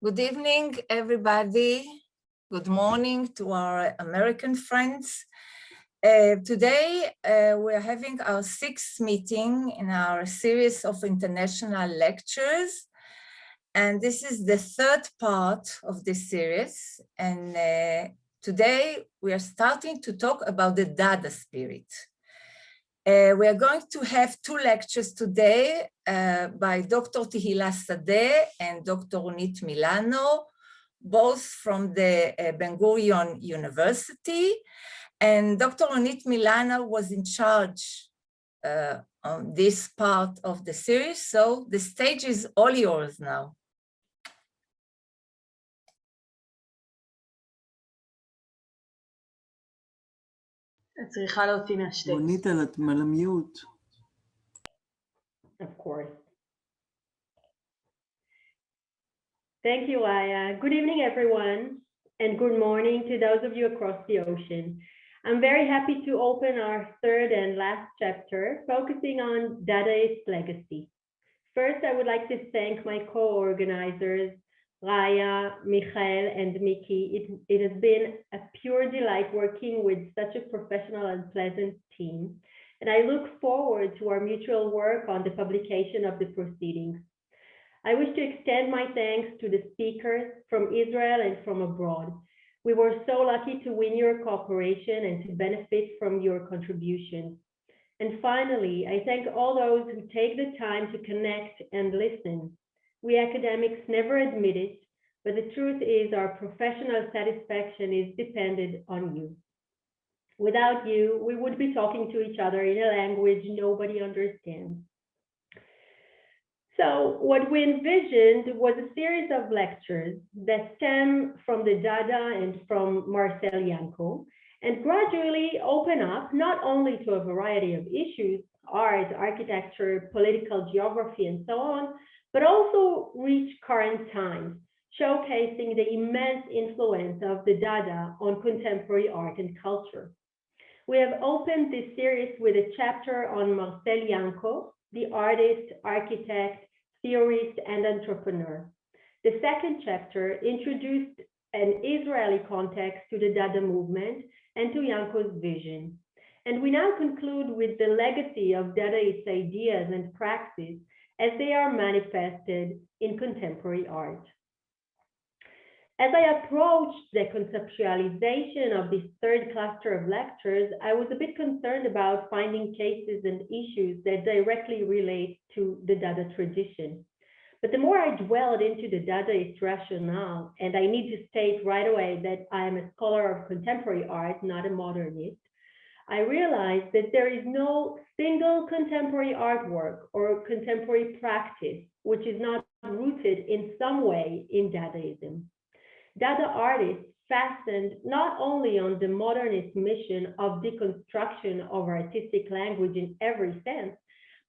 Good evening, everybody. Good morning to our American friends. Today, we're having our sixth meeting in our series of international lectures. And this is the third part of this series. And today, we are starting to talk about the Dada spirit. We are going to have two lectures today by Dr. Tehila Sade and Dr. Ronit Milano, both from the Ben-Gurion University. And Dr. Ronit Milano was in charge on this part of the series. So the stage is all yours now. צריכה להוציא מהשתי. רונית, את על המיוט. Of course. Thank you, Aya. Good evening, everyone, and good morning to those of you across the ocean. I'm very happy to open our third and last chapter, focusing on Dadaist legacy. First, I would like to thank my co-organizers, Raya, Michael, and Miki. It has been a pure delight working with such a professional and pleasant team, and I look forward to our mutual work on the publication of the proceedings. I wish to extend my thanks to the speakers from Israel and from abroad. We were so lucky to win your cooperation and to benefit from your contributions. And finally, I thank all those who take the time to connect and listen. We academics never admit it, but the truth is our professional satisfaction is dependent on you. Without you, we would be talking to each other in a language nobody understands. So what we envisioned was a series of lectures that stem from the Dada and from Marcel Janco, and gradually open up not only to a variety of issues, art, architecture, political geography, and so on, but also reach current times, showcasing the immense influence of the Dada on contemporary art and culture. We have opened this series with a chapter on Marcel Janco, the artist, architect, theorist, and entrepreneur. The second chapter introduced an Israeli context to the Dada movement and to Janco's vision. And we now conclude with the legacy of Dadaist ideas and praxis as they are manifested in contemporary art. As I approached the conceptualization of this third cluster of lectures, I was a bit concerned about finding cases and issues that directly relate to the Dada tradition. But the more I dwelled into the Dadaist rationale, and I need to state right away that I am a scholar of contemporary art, not a modernist, I realized that there is no single contemporary artwork or contemporary practice which is not rooted in some way in Dadaism. Dada artists fastened not only on the modernist mission of deconstruction of artistic language in every sense,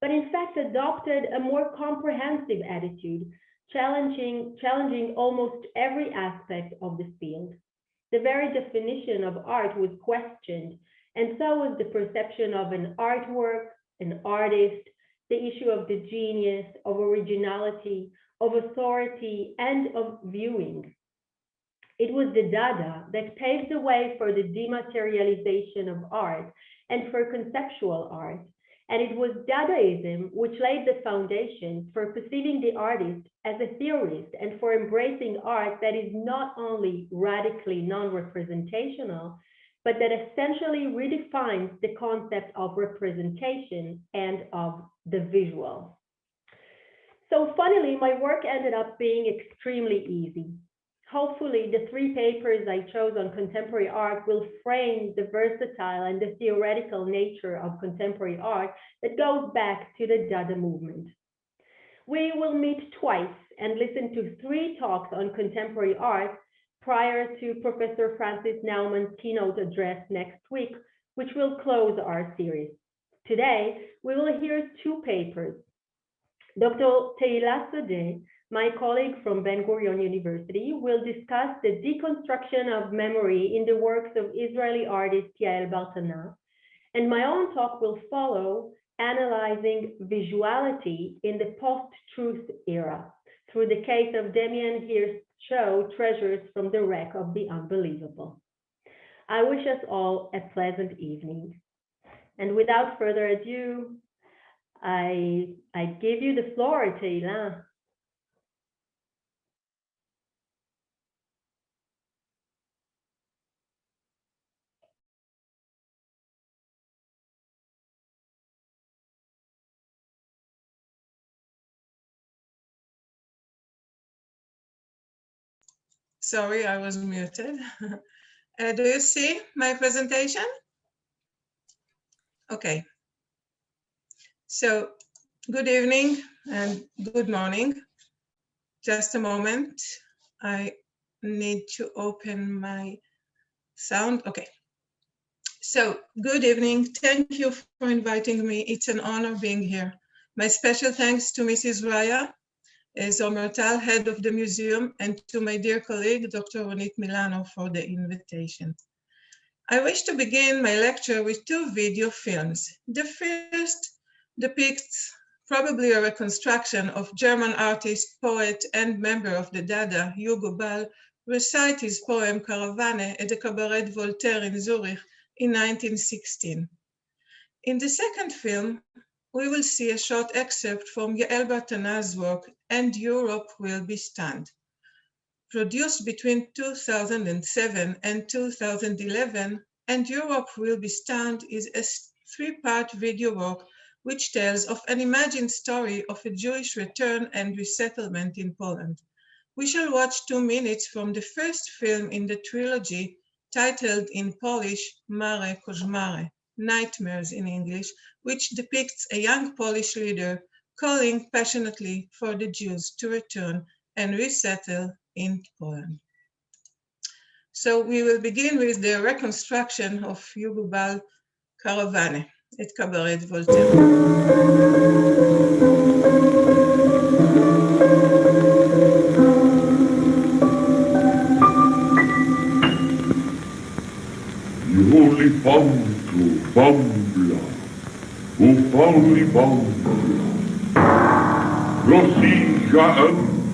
but in fact adopted a more comprehensive attitude, challenging almost every aspect of the field. The very definition of art was questioned, and so was the perception of an artwork, an artist, the issue of the genius, of originality, of authority, and of viewing. It was the Dada that paved the way for the dematerialization of art and for conceptual art. And it was Dadaism which laid the foundation for perceiving the artist as a theorist and for embracing art that is not only radically non-representational, but that essentially redefines the concept of representation and of the visual. So funnily, my work ended up being extremely easy. Hopefully, the three papers I chose on contemporary art will frame the versatile and the theoretical nature of contemporary art that goes back to the Dada movement. We will meet twice and listen to three talks on contemporary art prior to Professor Francis Naumann's keynote address next week, which will close our series. Today, we will hear two papers. Dr. Tehila Sade, my colleague from Ben-Gurion University, will discuss the deconstruction of memory in the works of Israeli artist Yael Bartana, and my own talk will follow, analyzing visuality in the post-truth era through the case of Damien Hirst show treasures from the wreck of the unbelievable. I wish us all a pleasant evening. And without further ado, I give you the floor, Tehila. Sorry, I was muted. Do you see my presentation? Okay. So, good evening and good morning. Just a moment. I need to open my sound. Okay. So, good evening. Thank you for inviting me. It's an honor being here. My special thanks to Mrs. Raya, Marcel, head of the museum, and to my dear colleague, Dr. Ronit Milano, for the invitation. I wish to begin my lecture with two video films. The first depicts probably a reconstruction of German artist, poet, and member of the Dada, Hugo Ball, recite his poem Caravane at the Cabaret Voltaire in Zurich in 1916. In the second film, we will see a short excerpt from Yael Bartana's work, And Europe Will Be Stunned. Produced between 2007 and 2011, And Europe Will Be Stunned is a three-part video work which tells of an imagined story of a Jewish return and resettlement in Poland. We shall watch 2 minutes from the first film in the trilogy, titled in Polish, Mare Koszmary, Nightmares in English, which depicts a young Polish leader calling passionately for the Jews to return and resettle in Poland. So we will begin with the reconstruction of Hugo Ball Caravane at Cabaret Voltaire. Holy Bambla, Bambla, Holy Bambla, Rosija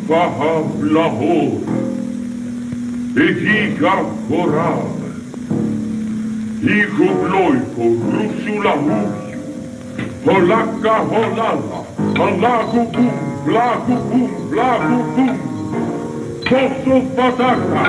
Faha Blahor, Egiga Korale, Igo Blojko, Rusula Huju, Polaka Holala, Alagu Bum, Blagu Bum, Blagu Bum, Posso Pataka,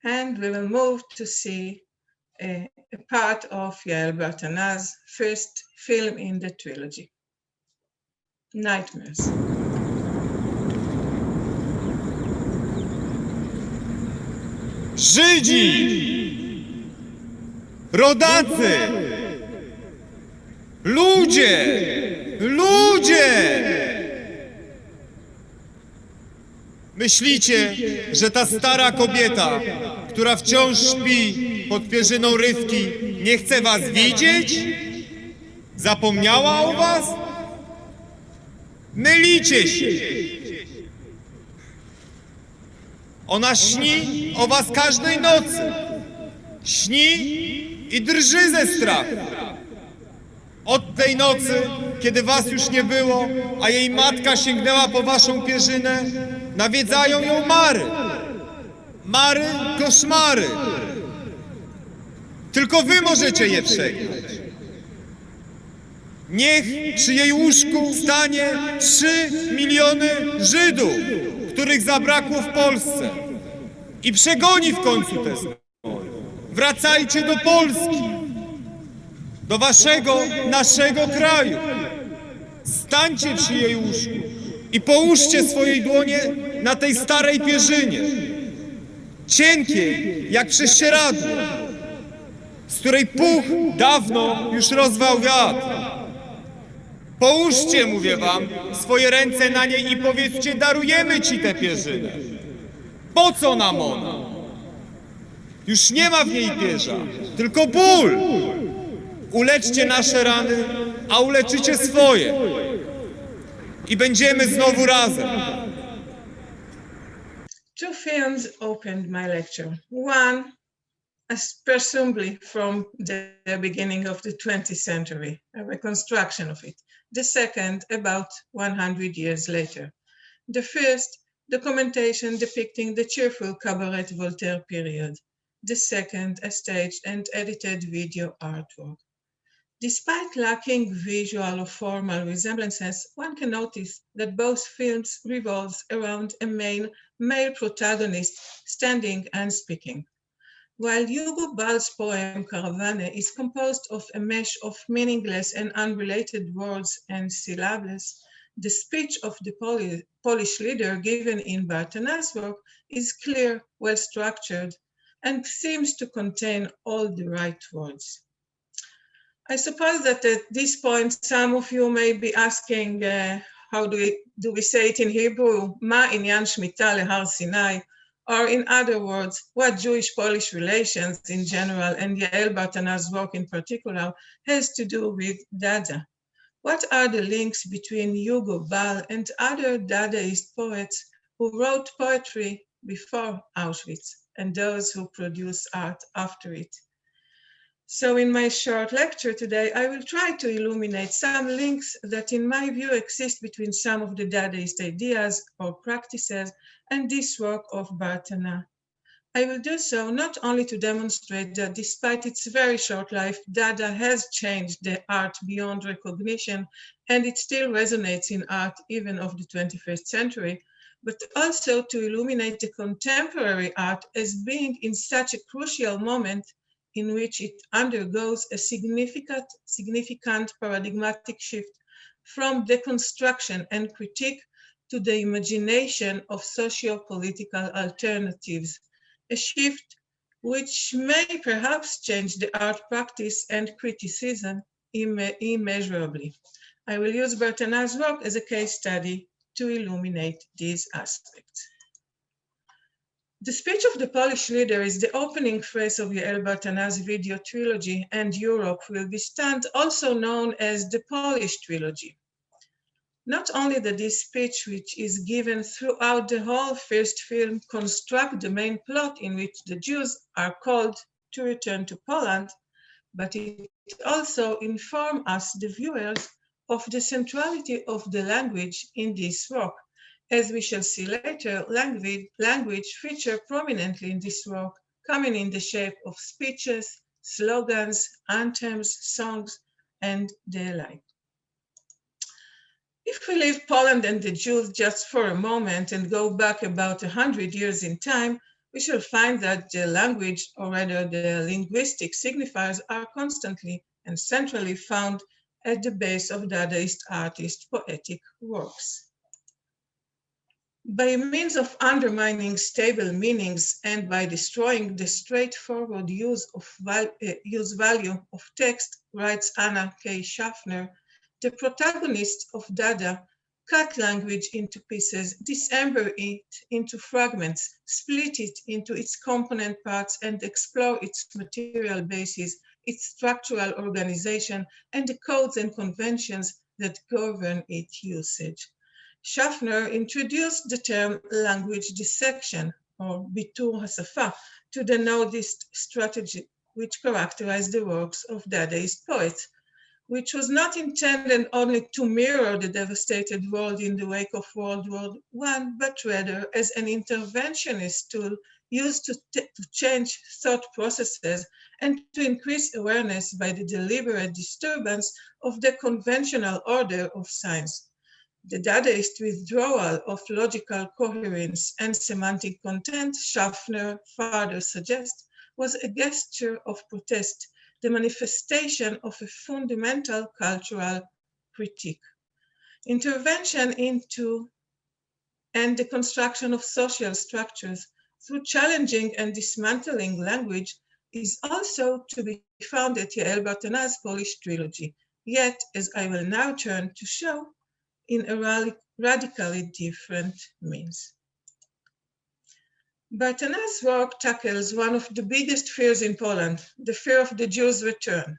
And we will move to see a part of Yael Bartana's first film in the trilogy, Nightmares. Żydzi, rodacy, ludzie, ludzie! Myślicie, że ta stara kobieta, która wciąż śpi pod pierzyną Rywki, nie chce was widzieć? Zapomniała o was? Mylicie się! Ona śni o was każdej nocy. Śni i drży ze strachu. Od tej nocy, kiedy was już nie było, a jej matka sięgnęła po waszą pierzynę, nawiedzają ją mary. Mary, koszmary. Tylko wy możecie je przegnać. Niech przy jej łóżku stanie 3 miliony Żydów, których zabrakło w Polsce, i przegoni w końcu te zmory. Wracajcie do Polski, do waszego, naszego kraju. Stańcie przy jej łóżku i połóżcie swoje dłonie na tej starej pierzynie, cienkiej jak prześcieradło, z której puch dawno już rozwał wiatr. Połóżcie, mówię wam, swoje ręce na niej i powiedzcie: darujemy ci tę pierzynę. Po co nam ona? Już nie ma w niej pierza, tylko ból. Uleczcie nasze rany, a uleczycie swoje. I będziemy znowu razem. Two films opened my lecture. One, presumably from the beginning of the 20th century, a reconstruction of it. The second, about 100 years later. The first, documentation depicting the cheerful cabaret Voltaire period. The second, a staged and edited video artwork. Despite lacking visual or formal resemblances, one can notice that both films revolve around a main male protagonist standing and speaking. While Hugo Ball's poem Caravane is composed of a mesh of meaningless and unrelated words and syllables, the speech of the Polish leader given in Bartana's work is clear, well-structured, and seems to contain all the right words. I suppose that at this point, some of you may be asking, how do we say it in Hebrew? Ma inyan shmita lehar Sinai? Or in other words, what Jewish-Polish relations in general and Yael Bartana's work in particular has to do with Dada? What are the links between Hugo Ball and other Dadaist poets who wrote poetry before Auschwitz and those who produce art after it? So in my short lecture today, I will try to illuminate some links that in my view exist between some of the Dadaist ideas or practices and this work of Bartana. I will do so not only to demonstrate that despite its very short life, Dada has changed the art beyond recognition and it still resonates in art even of the 21st century, but also to illuminate the contemporary art as being in such a crucial moment in which it undergoes a significant paradigmatic shift from deconstruction and critique to the imagination of socio-political alternatives, a shift which may perhaps change the art practice and criticism immeasurably. I will use Bartana's work as a case study to illuminate these aspects. The speech of the Polish leader is the opening phrase of Yael Bartana's video trilogy, and Europe will be stunned, also known as the Polish trilogy. Not only that this speech, which is given throughout the whole first film, constructs the main plot in which the Jews are called to return to Poland, but it also informs us, the viewers, of the centrality of the language in this work. As we shall see later, language features prominently in this work, coming in the shape of speeches, slogans, anthems, songs, and the like. If we leave Poland and the Jews just for a moment and go back about 100 years in time, we shall find that the language, or rather the linguistic signifiers, are constantly and centrally found at the base of Dadaist artists' poetic works. By means of undermining stable meanings and by destroying the straightforward use value of text, writes Anna K. Schaffner, the protagonists of Dada cut language into pieces, dismember it into fragments, split it into its component parts, and explore its material basis, its structural organization, and the codes and conventions that govern its usage. Schaffner introduced the term language dissection, or bitur hasafa, to the nodist strategy which characterized the works of Dadaist poets, which was not intended only to mirror the devastated world in the wake of World War I, but rather as an interventionist tool used to change thought processes and to increase awareness by the deliberate disturbance of the conventional order of science. The Dadaist withdrawal of logical coherence and semantic content, Schaffner further suggests, was a gesture of protest, the manifestation of a fundamental cultural critique. Intervention into and the construction of social structures through challenging and dismantling language is also to be found at Yael Bartana's Polish trilogy, yet, as I will now turn to show, in a radically different means. Bartana's work tackles one of the biggest fears in Poland, the fear of the Jews' return.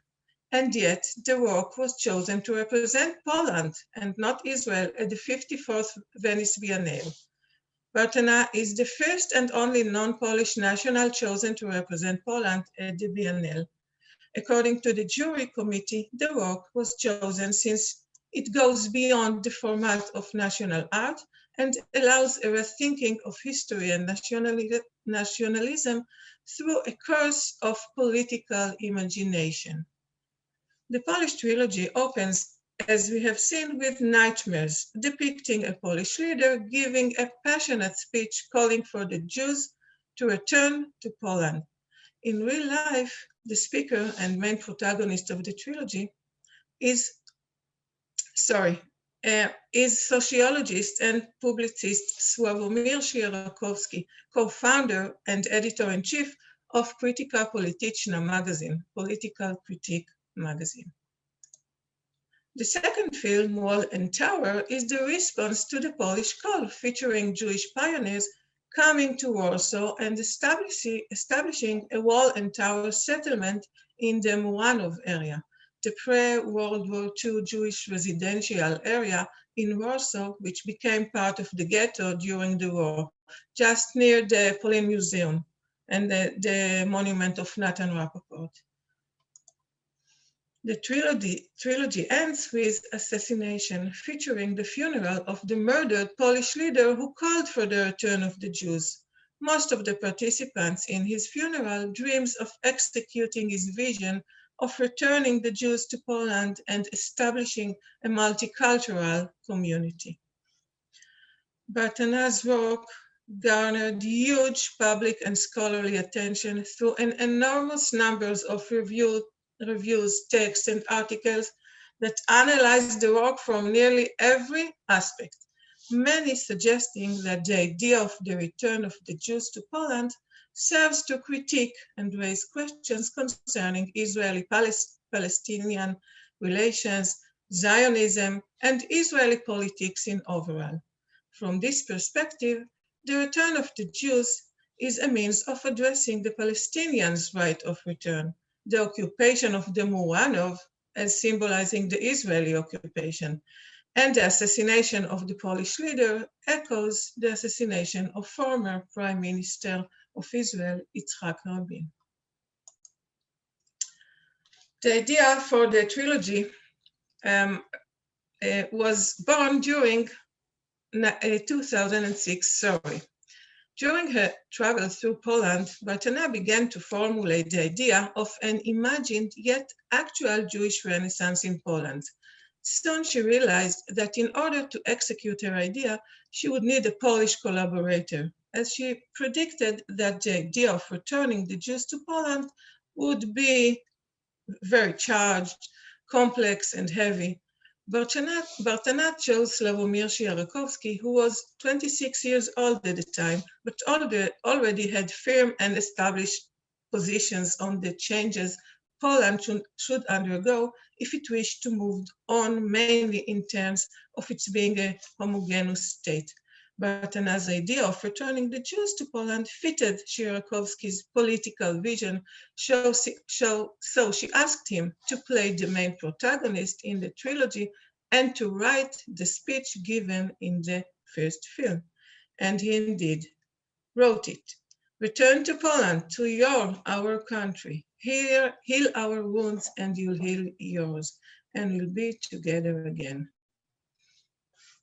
And yet, the work was chosen to represent Poland and not Israel at the 54th Venice Biennale. Bartana is the first and only non-Polish national chosen to represent Poland at the Biennale. According to the jury committee, the work was chosen since it goes beyond the format of national art and allows a rethinking of history and nationalism through a course of political imagination. The Polish trilogy opens, as we have seen, with nightmares, depicting a Polish leader giving a passionate speech calling for the Jews to return to Poland. In real life, the speaker and main protagonist of the trilogy is sociologist and publicist Sławomir Sierakowski, co-founder and editor-in-chief of Krytyka Polityczna magazine, Political Critique magazine. The second film, Wall and Tower, is the response to the Polish call, featuring Jewish pioneers coming to Warsaw and establishing a wall and tower settlement in the Muranów area, the pre-World War II Jewish residential area in Warsaw, which became part of the ghetto during the war, just near the Polin Museum and the monument of Nathan Rappaport. The trilogy ends with assassination, featuring the funeral of the murdered Polish leader who called for the return of the Jews. Most of the participants in his funeral dreams of executing his vision of returning the Jews to Poland and establishing a multicultural community. Bartana's work garnered huge public and scholarly attention through an enormous numbers of reviews, texts, and articles that analyzed the work from nearly every aspect, many suggesting that the idea of the return of the Jews to Poland serves to critique and raise questions concerning Israeli-Palestinian relations, Zionism, and Israeli politics in overall. From this perspective, the return of the Jews is a means of addressing the Palestinians' right of return. The occupation of the Muranów as symbolizing the Israeli occupation, and the assassination of the Polish leader echoes the assassination of former Prime Minister of Israel, Yitzhak Rabin. The idea for the trilogy was born during 2006, During her travel through Poland, Bartana began to formulate the idea of an imagined yet actual Jewish Renaissance in Poland. Soon she realized that in order to execute her idea, she would need a Polish collaborator, as she predicted that the idea of returning the Jews to Poland would be very charged, complex, and heavy. Bartana chose Sławomir Sierakowski, who was 26 years old at the time, but already had firm and established positions on the changes Poland should undergo if it wished to move on, mainly in terms of its being a homogeneous state. Bartana's idea of returning the Jews to Poland fitted Sierakowski's political vision, so she asked him to play the main protagonist in the trilogy and to write the speech given in the first film. And he indeed wrote it. Return to Poland, to our country. Here, heal our wounds and you'll heal yours, and we'll be together again.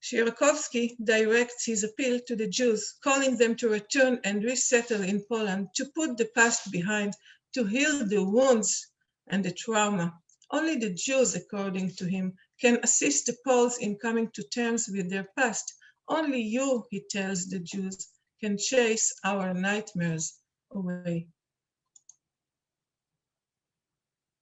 Sierakowski directs his appeal to the Jews, calling them to return and resettle in Poland, to put the past behind, to heal the wounds and the trauma. Only the Jews, according to him, can assist the Poles in coming to terms with their past. Only you, he tells the Jews, can chase our nightmares away.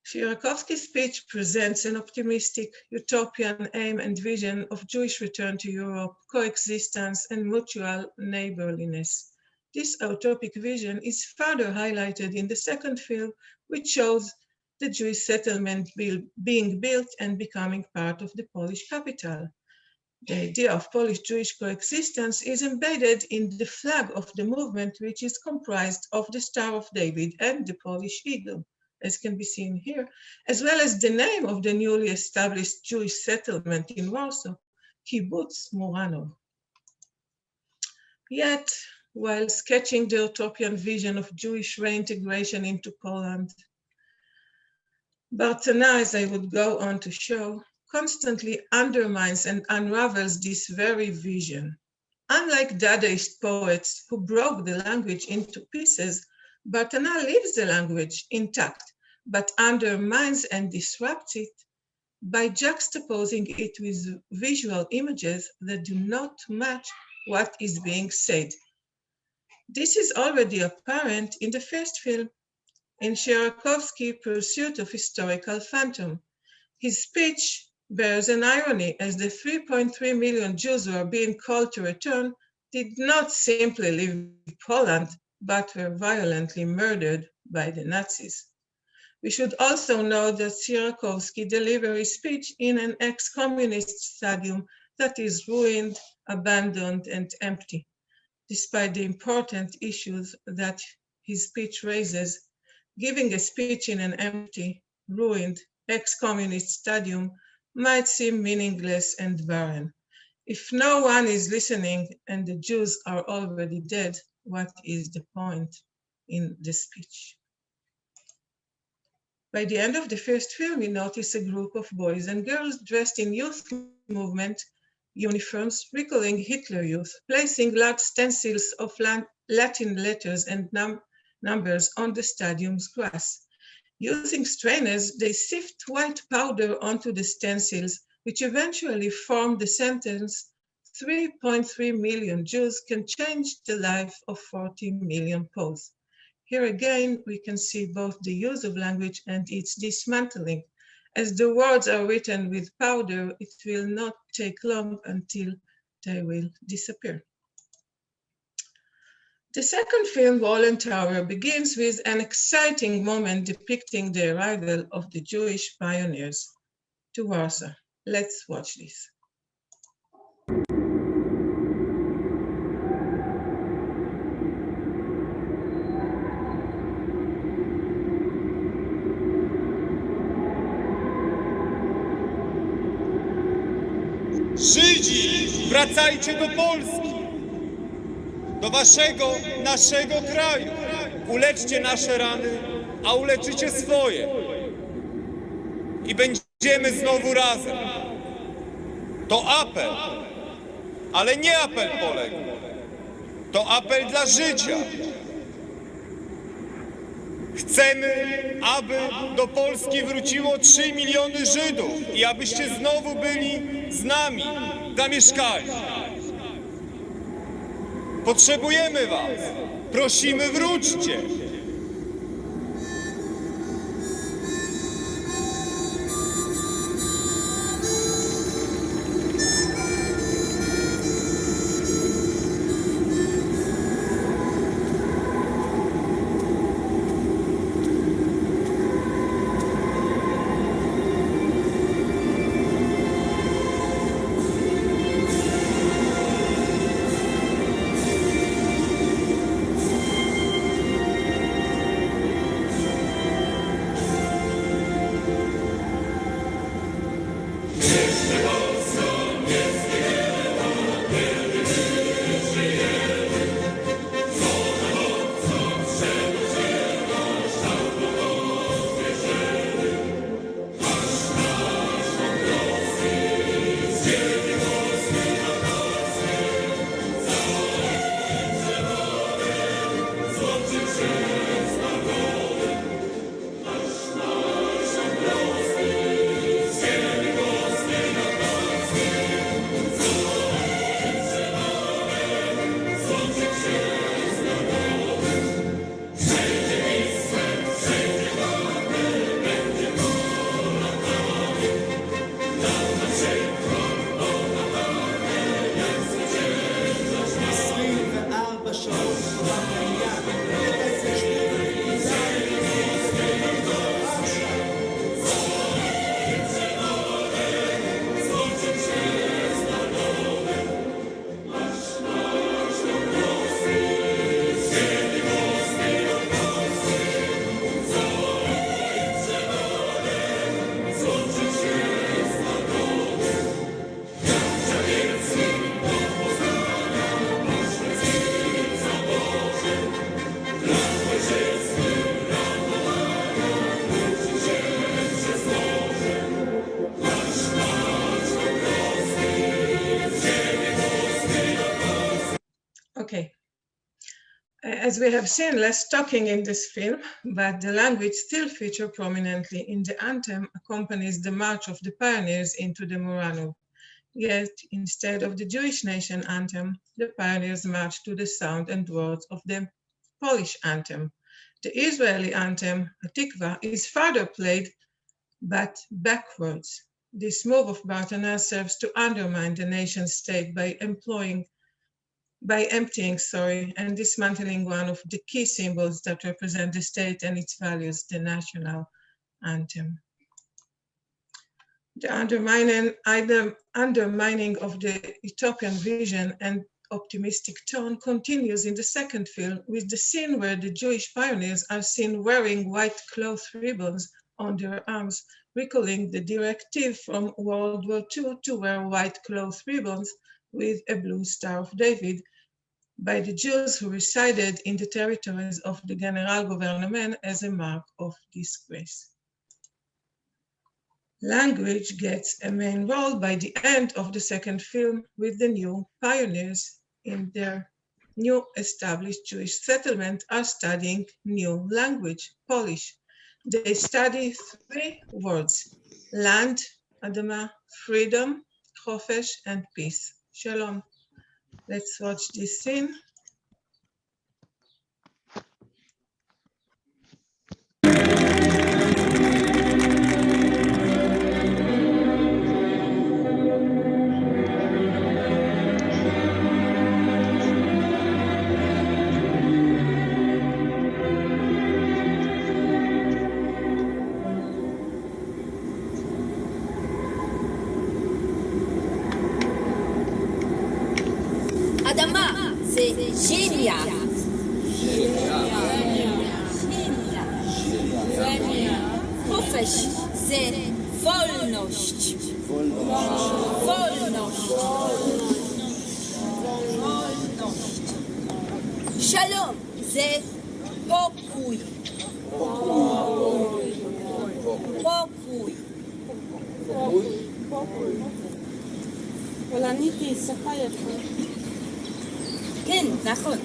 Sierakowski's speech presents an optimistic, utopian aim and vision of Jewish return to Europe, coexistence, and mutual neighborliness. This utopic vision is further highlighted in the second film, which shows the Jewish settlement being built and becoming part of the Polish capital. The idea of Polish-Jewish coexistence is embedded in the flag of the movement, which is comprised of the Star of David and the Polish eagle, as can be seen here, as well as the name of the newly established Jewish settlement in Warsaw, Kibbutz Muranów. Yet, while sketching the utopian vision of Jewish reintegration into Poland, Bartana, as I would go on to show, constantly undermines and unravels this very vision. Unlike Dadaist poets who broke the language into pieces, Bartana leaves the language intact, but undermines and disrupts it by juxtaposing it with visual images that do not match what is being said. This is already apparent in the first film, in Tsiolkovsky's Pursuit of Historical Phantom. His speech bears an irony, as the 3.3 million Jews who are being called to return did not simply leave Poland, but were violently murdered by the Nazis. We should also note that Tsiolkovsky delivered his speech in an ex-communist stadium that is ruined, abandoned, and empty. Despite the important issues that his speech raises, giving a speech in an empty, ruined, ex-communist stadium might seem meaningless and barren. If no one is listening and the Jews are already dead, what is the point in the speech? By the end of the first film, we notice a group of boys and girls dressed in youth movement uniforms, recalling Hitler Youth, placing large stencils of Latin letters and numbers on the stadium's grass. Using strainers, they sift white powder onto the stencils, which eventually form the sentence, 3.3 million Jews can change the life of 40 million Poles. Here again, we can see both the use of language and its dismantling. As the words are written with powder, it will not take long until they will disappear. The second film, Wall and Tower, begins with an exciting moment depicting the arrival of the Jewish pioneers to Warsaw. Let's watch this. Żydzi, wracajcie do Polski, do naszego kraju. Uleczcie nasze rany, a uleczycie swoje. I będziemy znowu razem. To apel, ale nie apel poległy. To apel dla życia. Chcemy, aby do Polski wróciło 3 miliony Żydów i abyście znowu byli z nami, zamieszkali. Potrzebujemy was. Prosimy, wróćcie. As we have seen, less talking in this film, but the language still features prominently in the anthem accompanies the march of the pioneers into the Moranov. Yet, instead of the Jewish nation anthem, the pioneers marched to the sound and words of the Polish anthem. The Israeli anthem, Hatikva, is further played, but backwards. This move of Bartana serves to undermine the nation state by emptying and dismantling one of the key symbols that represent the state and its values, the national anthem. The undermining of the utopian vision and optimistic tone continues in the second film with the scene where the Jewish pioneers are seen wearing white cloth ribbons on their arms, recalling the directive from World War II to wear white cloth ribbons with a blue Star of David by the Jews who resided in the territories of the Generalgouvernement as a mark of disgrace. Language gets a main role by the end of the second film with the new pioneers in their new established Jewish settlement are studying new language, Polish. They study 3 words: land, Adama, freedom, chofesh, and peace, shalom. Let's watch this scene. Adama, c'est ziemia. Chofesh, c'est wolność. Wolność. Shalom, c'est pokój. Pokój. פולנית היא שפה יפה. כן, נכון.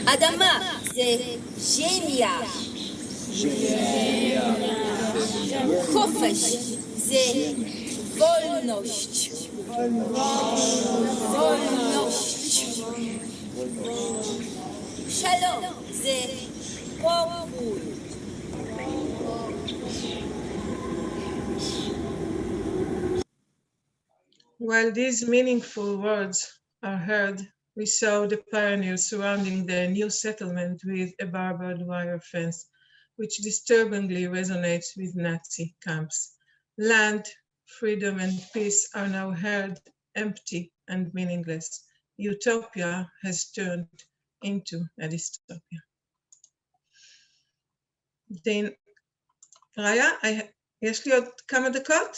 אדמה זה ז'מיה. חופש זה וולנושט. וולנושט. שלום זה פוקוי. While these meaningful words are heard, we saw the pioneers surrounding their new settlement with a barbed wire fence, which disturbingly resonates with Nazi camps. Land, freedom, and peace are now heard empty and meaningless. Utopia has turned into a dystopia. ראיה, יש לי עוד כמה דקות?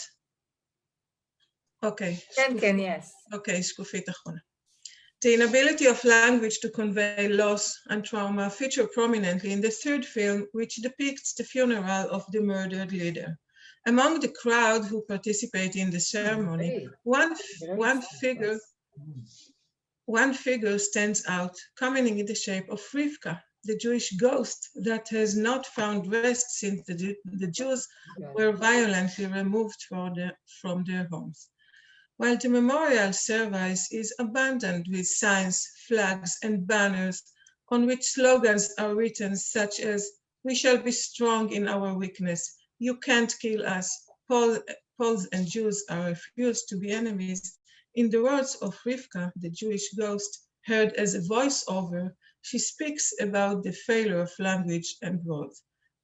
Okay. Can, yes. Okay, שקופית אחרונה. The inability of language to convey loss and trauma feature prominently in the third film, which depicts the funeral of the murdered leader. Among the crowd who participate in the ceremony, one figure stands out, coming in the shape of Rivka, the Jewish ghost that has not found rest since the Jews were violently removed from their homes. While the memorial service is abundant with signs, flags, and banners on which slogans are written such as, "We shall be strong in our weakness," "You can't kill us," Poles and Jews are refused to be enemies. In the words of Rivka, the Jewish ghost, heard as a voiceover, she speaks about the failure of language and words.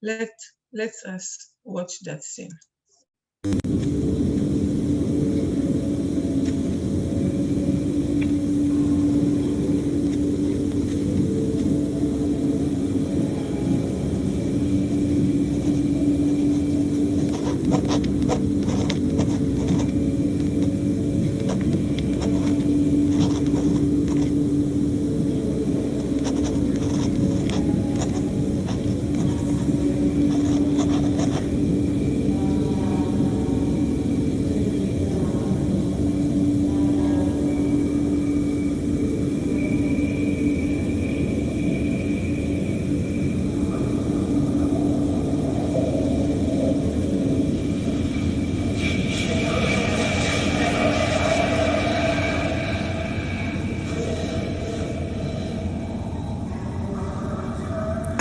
Let us watch that scene.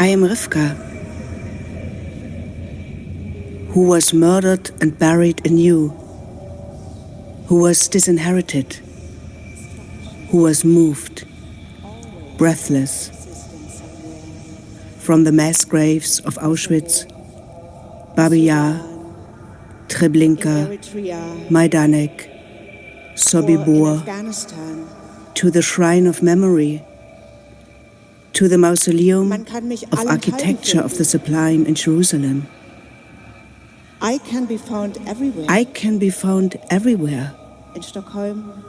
I am Rivka, who was murdered and buried anew, who was disinherited, who was moved, breathless, from the mass graves of Auschwitz, Babi Yar, Treblinka, Majdanek, Sobibor, to the Shrine of Memory, to the Mausoleum of Architecture of the Sublime in Jerusalem. I can be found everywhere. I can be found everywhere. In Stockholm,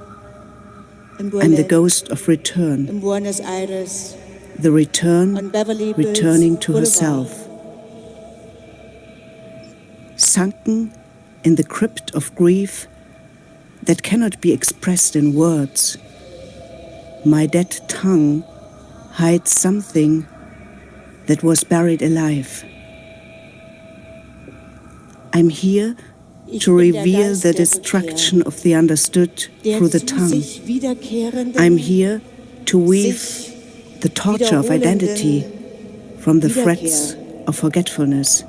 in I'm Berlin, the ghost of return, in Buenos Aires, the return, on Beverly Hills returning to Boulevard. herself. Sunken in the crypt of grief that cannot be expressed in words, my dead tongue hides something that was buried alive. I'm here to reveal the destruction of the understood through the tongue. I'm here to weave the torture of identity from the threads of forgetfulness.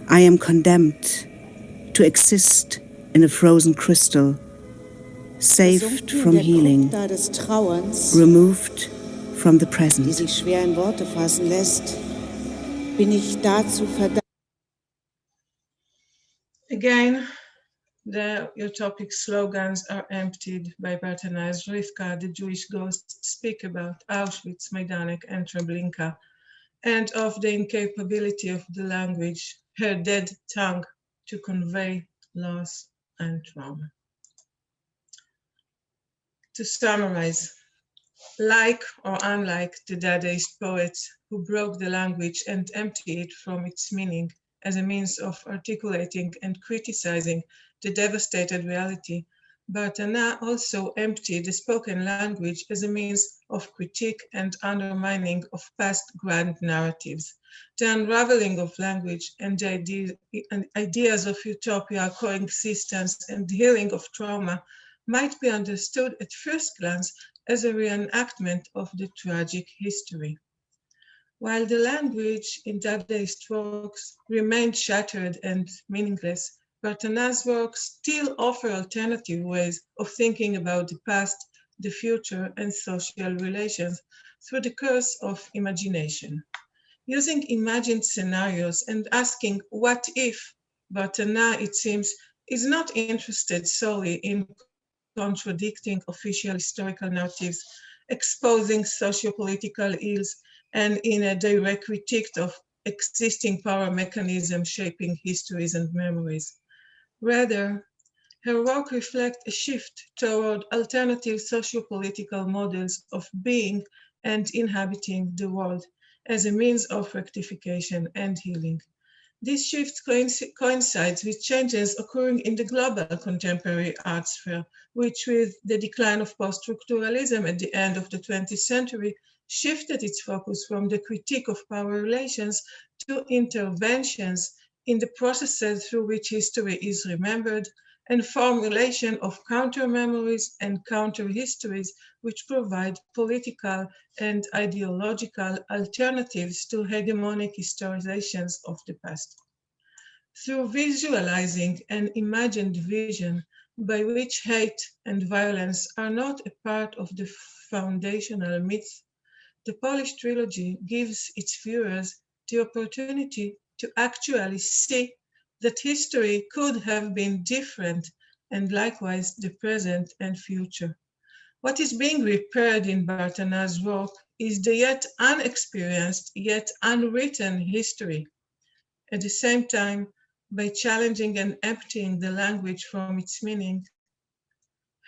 I am condemned to exist in a frozen crystal, saved from healing, removed from the present. Die sich schwer in Worte fassen lässt, bin ich dazu verdammt. Again, the utopic slogans are emptied by Bartana's Rivka, the Jewish ghosts speak about Auschwitz, Majdanek, and Treblinka, and of the incapability of the language, her dead tongue, to convey loss and trauma. To summarize, like or unlike the Dadaist poets who broke the language and emptied it from its meaning as a means of articulating and criticizing the devastated reality, Bartana also emptied the spoken language as a means of critique and undermining of past grand narratives. The unraveling of language and the ideas of utopia, coexistence, and healing of trauma might be understood at first glance as a reenactment of the tragic history. While the language in Dadaist works remained shattered and meaningless, Bartana's works still offer alternative ways of thinking about the past, the future, and social relations through the course of imagination. Using imagined scenarios and asking what if, Bartana, it seems, is not interested solely in contradicting official historical narratives, exposing socio-political ills, and in a direct critique of existing power mechanisms shaping histories and memories. Rather, her work reflects a shift toward alternative socio-political models of being and inhabiting the world as a means of rectification and healing. This shift coincides with changes occurring in the global contemporary art sphere, which with the decline of post-structuralism at the end of the 20th century, shifted its focus from the critique of power relations to interventions in the processes through which history is remembered and formulation of counter-memories and counter-histories which provide political and ideological alternatives to hegemonic historizations of the past. Through visualizing an imagined vision by which hate and violence are not a part of the foundational myth, the Polish trilogy gives its viewers the opportunity to actually see that history could have been different, and likewise the present and future. What is being repaired in Bartana's work is the yet unexperienced, yet unwritten history. At the same time, by challenging and emptying the language from its meaning,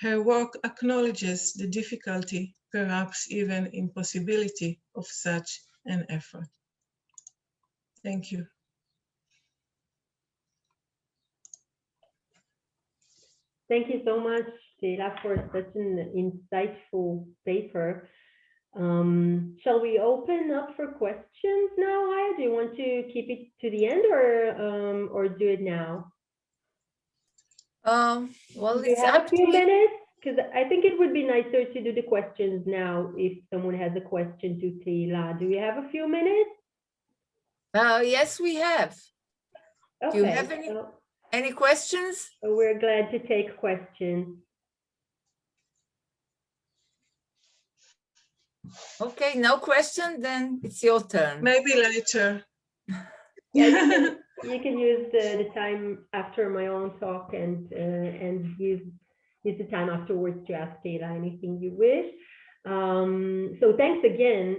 her work acknowledges the difficulty, perhaps even impossibility, of such an effort. Thank you. Thank you so much, Tehila, for such an insightful paper. Shall we open up for questions now, Aya? Do you want to keep it to the end or do it now? Well, Do you it's have up a few to you. minutes? because I think it would be nicer to do the questions now if someone has a question to Tehila. Do we have a few minutes? Yes, we have. Okay. Do you have any questions? We're glad to take questions. Okay, no question, then it's your turn. Maybe later. Yeah, you can use the time after my own talk and use the time afterwards to ask Tehila anything you wish. So thanks again.